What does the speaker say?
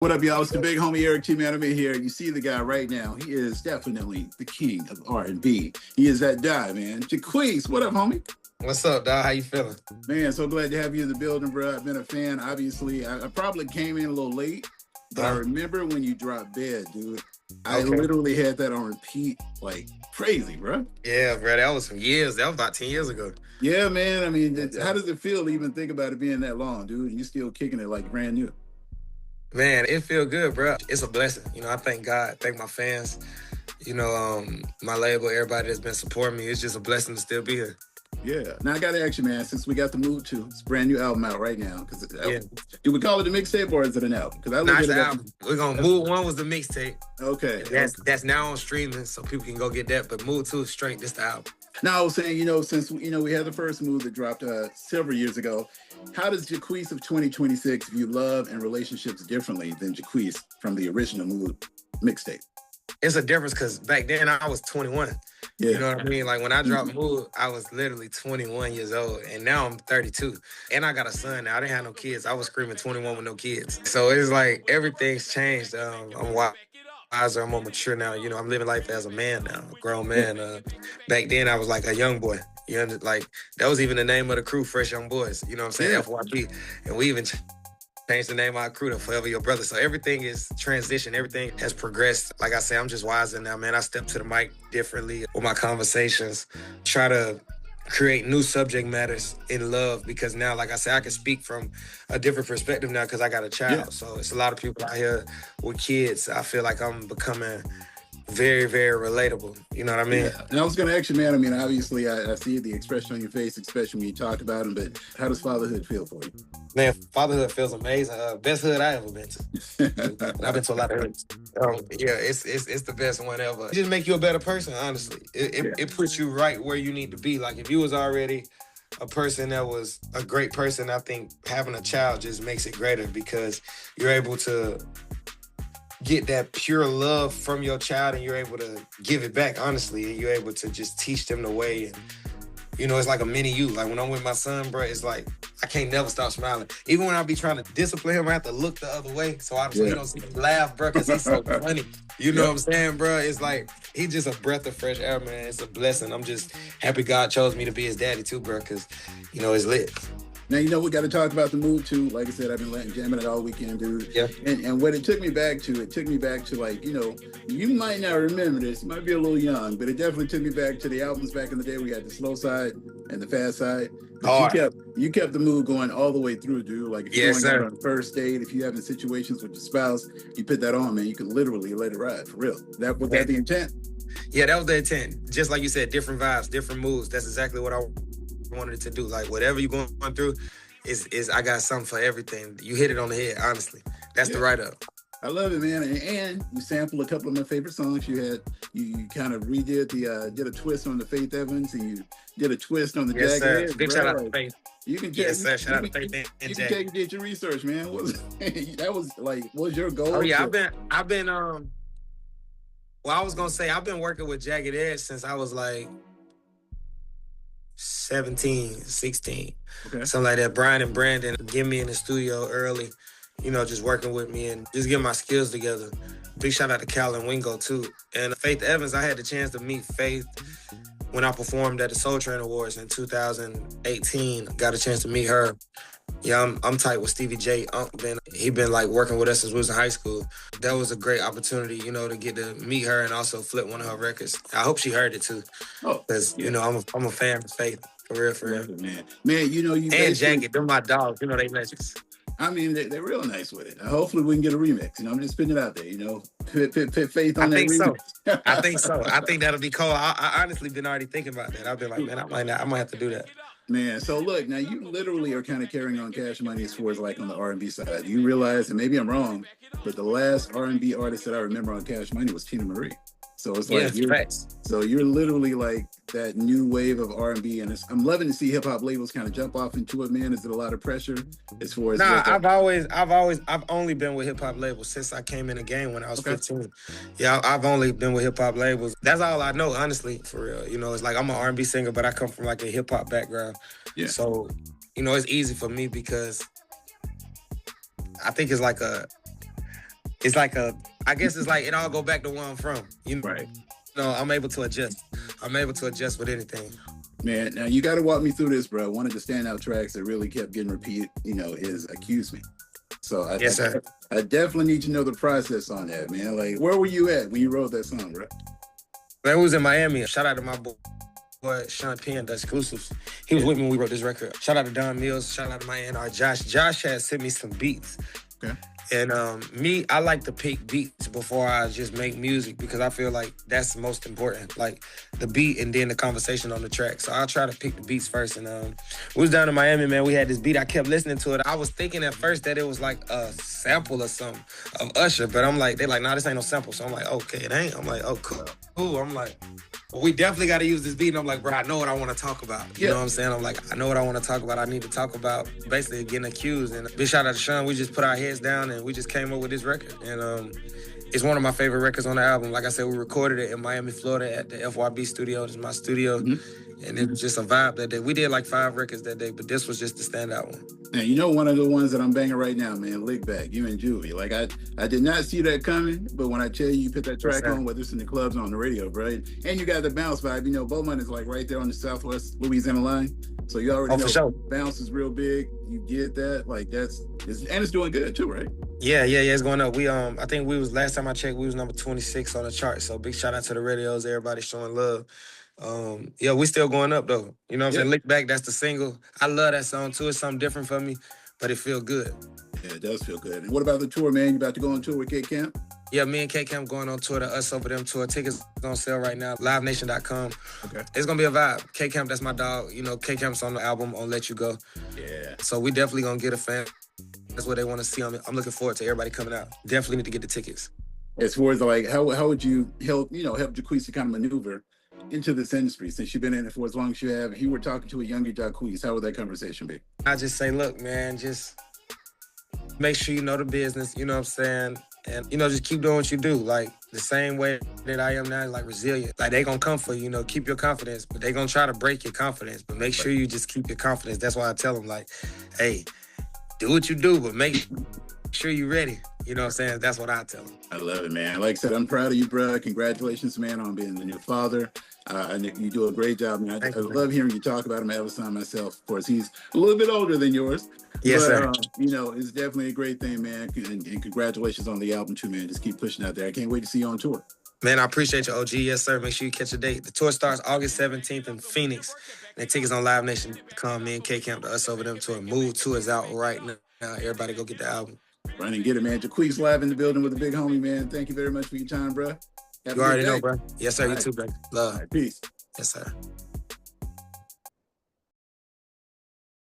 What up, y'all? It's the Big Homie Erik Tee, man. I'm in here. You see the guy right now. He is definitely the king of R&B. He is that guy, man. Jacquees, what up, homie? What's up, dog? How you feeling? Man, so glad to have you in the building, bro. I've been a fan. Obviously, I probably came in a little late, but I remember when you dropped Bed, dude. I literally had that on repeat like crazy, bro. Yeah, bro. That was some years. That was about 10 years ago. Yeah, man. I mean, how does it feel to even think about it being that long, dude? You still kicking it like brand new. Man, it feel good, bro. It's a blessing. I thank God, thank my fans, my label, everybody that's been supporting me. It's just a blessing to still be here. Yeah. Now I got to ask you, man, since we got the Move 2, it's a brand new album out right now. Do we call it a mixtape or is it an album? It's an album. We're going to Move 1 was the mixtape. Okay. That's now on streaming, so people can go get that. But Move 2 is straight, this the album. Now I was saying, since, we had the first Move that dropped several years ago, how does Jacquees of 2026 view love and relationships differently than Jacquees from the original Move mixtape? It's a difference because back then I was 21. Yeah. You know what I mean? Like when I dropped Move, I was literally 21 years old, and now I'm 32. And I got a son now. I didn't have no kids. I was screaming 21 with no kids. So it's like everything's changed. I'm wiser, I'm more mature now. I'm living life as a man now, a grown man. Back then I was like a young boy. Like that was even the name of the crew, Fresh Young Boys. You know what I'm saying? Yeah. FYP. And we even changed the name of our crew to Forever Your Brother. So everything is transition. Everything has progressed. Like I say, I'm just wiser now, man. I step to the mic differently with my conversations. Try to create new subject matters in love because now, like I say, I can speak from a different perspective now because I got a child. Yeah. So it's a lot of people out here with kids. I feel like I'm becoming very, very relatable. You know what I mean? Yeah. And I was going to ask you, man, I mean, obviously I see the expression on your face, especially when you talk about him, but how does fatherhood feel for you? Man, fatherhood feels amazing. Best hood I ever been to. I've been to a lot of hoods. It's the best one ever. It just make you a better person, honestly. It puts you right where you need to be. Like if you was already a person that was a great person, I think having a child just makes it greater because you're able to get that pure love from your child and you're able to give it back, honestly, and you're able to just teach them the way. And, it's like a mini you. Like when I'm with my son, bro, it's like I can't never stop smiling. Even when I be trying to discipline him, I have to look the other way so he don't see me laugh, bro, because he's so funny. You know what I'm saying, bro? It's like he's just a breath of fresh air, man. It's a blessing. I'm just happy God chose me to be his daddy too, bro, because, it's lit. Now, we got to talk about the Move 2. Like I said, I've been jamming it all weekend, dude. Yeah. And what it took me back to like, you might not remember this. You might be a little young, but it definitely took me back to the albums back in the day. We had the slow side and the fast side. You kept the Move going all the way through, dude. Like if you're going out on a first date, if you're having situations with your spouse, you put that on, man. You can literally let it ride, for real. Was that the intent? Yeah, that was the intent. Just like you said, different vibes, different moves. That's exactly what I wanted it to do. Like whatever you're going through is I got something for everything. You hit it on the head, honestly. That's the write-up. I love it, man. And you sampled a couple of my favorite songs. You kind of redid did a twist on the Faith Evans, and you did a twist on the Jacquees. Big shout out to Faith. You can shout out to Faith and Jack. You can get your research, man. What's your goal? Oh yeah, I've been I was gonna say I've been working with Jacquees since I was like 17, 16, something like that. Brian and Brandon get me in the studio early, just working with me and just getting my skills together. Big shout out to Cal and Wingo too. And Faith Evans, I had the chance to meet Faith when I performed at the Soul Train Awards in 2018. Got a chance to meet her. Yeah, I'm tight with Stevie J. He been like working with us since we was in high school. That was a great opportunity, to get to meet her and also flip one of her records. I hope she heard it too, because I'm a fan of Faith, for real. Man, you and Jackie, they're my dogs. They legends. I mean, they're real nice with it. Hopefully, we can get a remix. I'm just putting it out there. Put Faith on that remix. I think so. I think that'll be cool. I honestly been already thinking about that. I've been like, man, I might have to do that. Man, so look, now you literally are kind of carrying on Cash Money as far as like on the R&B side. You realize, and maybe I'm wrong, but the last R&B artist that I remember on Cash Money was Tina Marie. So it's like you're literally like that new wave of R&B, and I'm loving to see hip hop labels kind of jump off into it. Man, is it a lot of pressure as far as? Nah, I've only been with hip hop labels since I came in the game when I was 15. Yeah, I've only been with hip hop labels. That's all I know, honestly, for real. It's like I'm an R&B singer, but I come from like a hip hop background. Yeah. So, it's easy for me because I think it's like it's like I guess it's like it all go back to where I'm from. You know, Right. I'm able to adjust. I'm able to adjust with anything. Man, now you got to walk me through this, bro. One of the standout tracks that really kept getting repeated, is Accuse Me. So I definitely need to know the process on that, man. Like, where were you at when you wrote that song, bro? Man, we was in Miami. Shout out to my boy Sean Penn, the exclusives. He was with me when we wrote this record. Shout out to Don Mills. Shout out to my A&R Josh. Josh had sent me some beats. Okay. And I like to pick beats before I just make music because I feel like that's most important, like the beat and then the conversation on the track. So I'll try to pick the beats first. And we was down in Miami, man. We had this beat. I kept listening to it. I was thinking at first that it was like a sample or something of Usher, but I'm like, they're like, nah, this ain't no sample. So I'm like, okay, it ain't. I'm like, oh, cool. I'm like, well, we definitely got to use this beat. And I'm like, bro, I know what I want to talk about. You know what I'm saying? I'm like, I know what I want to talk about. I need to talk about basically getting accused. And big shout out to Sean. We just put our heads down and we just came up with this record. And it's one of my favorite records on the album. Like I said, we recorded it in Miami, Florida at the FYB studio. This is my studio. Mm-hmm. And it was just a vibe that day. We did like 5 records that day, but this was just the standout one. And one of the ones that I'm banging right now, man, Lick Back, you and Juvie. Like, I did not see that coming, but when I tell you put that track on, whether it's in the clubs or on the radio, right? And you got the bounce vibe. Beaumont is like right there on the Southwest Louisiana line. So you already know for sure. Bounce is real big. You get that. Like, it's doing good too, right? Yeah, it's going up. We I think last time I checked, we was number 26 on the chart. So big shout out to the radios, everybody showing love. We still going up though. You know what I'm saying? Lick Back, that's the single. I love that song too. It's something different for me, but it feel good. Yeah, it does feel good. And what about the tour, man? You about to go on tour with K-Camp? Yeah, me and K-Camp going on tour, the Us Over Them tour. Tickets on sale right now, livenation.com. Okay. It's going to be a vibe. K-Camp, that's my dog. K-Camp's on the album on Let You Go. Yeah. So we definitely going to get a fan. That's what they want to see. I'm looking forward to everybody coming out. Definitely need to get the tickets. As far as like, how would you help Jacquees to kind of maneuver into this industry since you've been in it for as long as you have? If you were talking to a younger Jacquees, how would that conversation be? I just say, look, man, just make sure you know the business, you know what I'm saying? And, just keep doing what you do. Like, the same way that I am now, like, resilient. Like, they gonna come for you, keep your confidence, but they gonna try to break your confidence. But make sure you just keep your confidence. That's why I tell them, like, hey, do what you do, but make sure you're ready. You know what I'm saying? That's what I tell them. I love it, man. Like I said, I'm proud of you, bro. Congratulations, man, on being the new father. You do a great job, man. I love hearing you talk about him. I have a son myself. Of course, he's a little bit older than yours. Yes, but, sir. It's definitely a great thing, man. And congratulations on the album, too, man. Just keep pushing out there. I can't wait to see you on tour. Man, I appreciate you, OG. Yes, sir. Make sure you catch a date. The tour starts August 17th in Phoenix. And tickets on Live Nation. Come in, K-Camp, the Us Over Them tour. Move tour is out right now. Everybody go get the album. Run and get it, man. Jacquees live in the building with the big homie, man. Thank you very much for your time, bro. You already know, bro. Yes, sir. You too, bro. Love. All right, peace. Yes, sir.